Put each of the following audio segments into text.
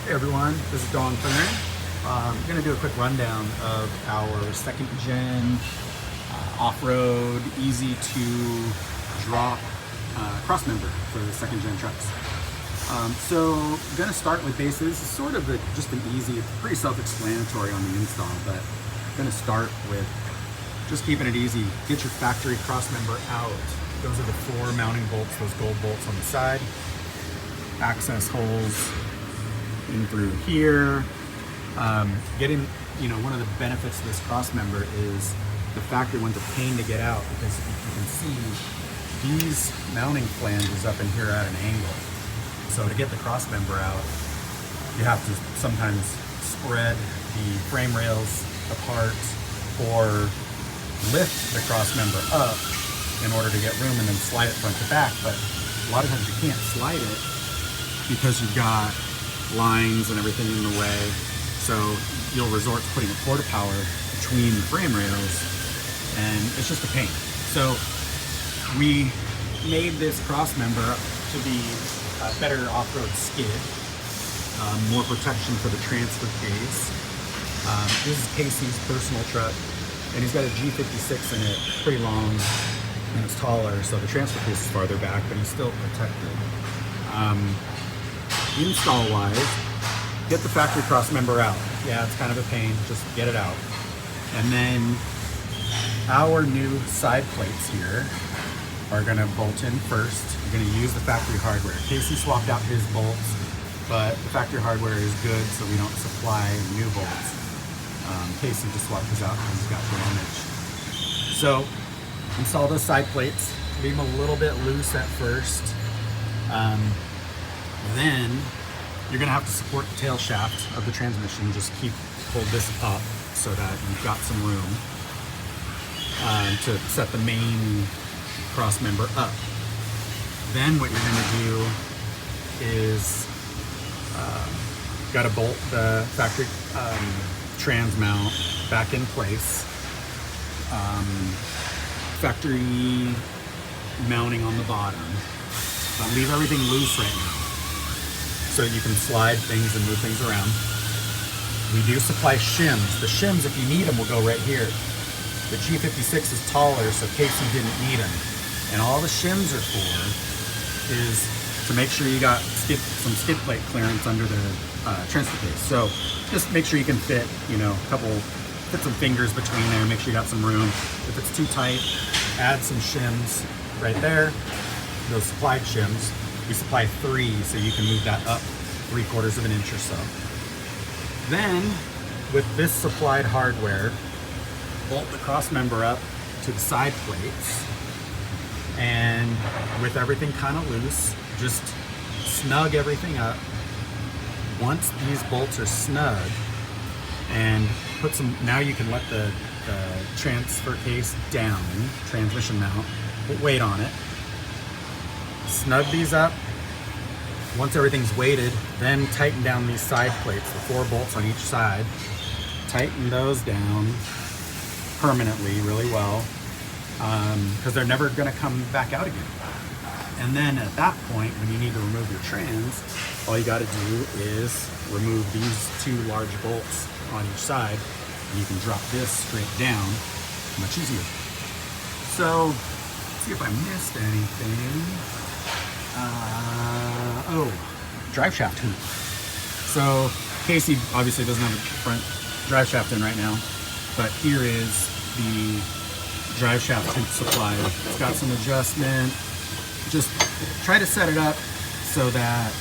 Hey everyone, this is Thuren. I'm going to do a quick rundown of our second gen off-road, easy to drop Crossmember for the second gen trucks. So I'm going to start with basics. This is sort of just an easy, it's pretty self-explanatory on the install, but I'm going to start with just keeping it easy. Get your factory Crossmember out. Those are the 4 mounting bolts, those gold bolts on the side. Access holes in through here. Getting, one of the benefits of this Crossmember is the factory one's a pain to get out, because you can see these mounting flanges up in here at an angle. So to get the Crossmember out, you have to sometimes spread the frame rails apart or lift the Crossmember up in order to get room and then slide it front to back. But a lot of times you can't slide it because you've got lines and everything in the way. So you'll resort to putting a porta power between the frame rails, and it's just a pain. So we made this Crossmember to be a better off-road skid, more protection for the transfer case. This is Casey's personal truck, and he's got a G56 in it, pretty long, and it's taller, so the transfer case is farther back, but he's still protected. Install-wise, get the factory Crossmember out. Yeah, it's kind of a pain, just get it out. And then our new side plates here are gonna bolt in first. You're gonna use the factory hardware. Casey swapped out his bolts, but the factory hardware is good, so we don't supply new bolts. Casey just swapped his out because he's got damage. So install those side plates, leave them a little bit loose at first. Then you're gonna have to support the tail shaft of the transmission. Just hold this up so that you've got some room to set the main Crossmember up. Then what you're gonna do is gotta bolt the factory trans mount back in place. Factory mounting on the bottom. Leave everything loose right now, so you can slide things and move things around. We do supply shims. The shims, if you need them, will go right here. The G56 is taller, so Casey didn't need them. And all the shims are for is to make sure you got some skid plate clearance under the transfer case. So just make sure you can fit, fit some fingers between there, make sure you got some room. If it's too tight, add some shims right there, those supplied shims. We supply 3, so you can move that up 3/4 of an inch or so. Then, with this supplied hardware, bolt the Crossmember up to the side plates, and with everything kind of loose, just snug everything up. Once these bolts are snug, and now you can let the transfer case down, transmission mount, put weight on it. Snug these up. Once everything's weighted, then tighten down these side plates, the 4 bolts on each side. Tighten those down permanently really well, because they're never going to come back out again. And then at that point, when you need to remove your trans, all you got to do is remove these 2 large bolts on each side, and you can drop this straight down much easier. So let's see if I missed anything. Drive shaft hoop. So Casey obviously doesn't have a front drive shaft in right now, but here is the drive shaft hoop supply. It's got some adjustment. Just try to set it up so that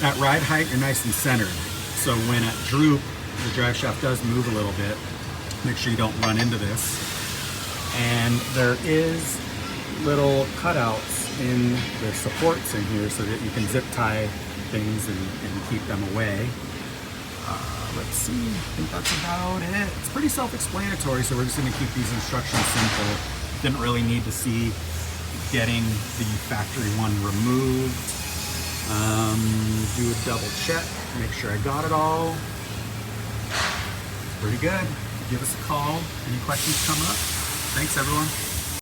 at ride height you're nice and centered. So when at droop, the drive shaft does move a little bit. Make sure you don't run into this. And there is little cutouts in the supports in here so that you can zip tie things and keep them away. Let's see, I think that's about it. It's pretty self-explanatory, so we're just going to keep these instructions simple. Didn't really need to see getting the factory one removed. Do a double check, make sure I got it all. Pretty good. Give us a call. Any questions come up? Thanks everyone.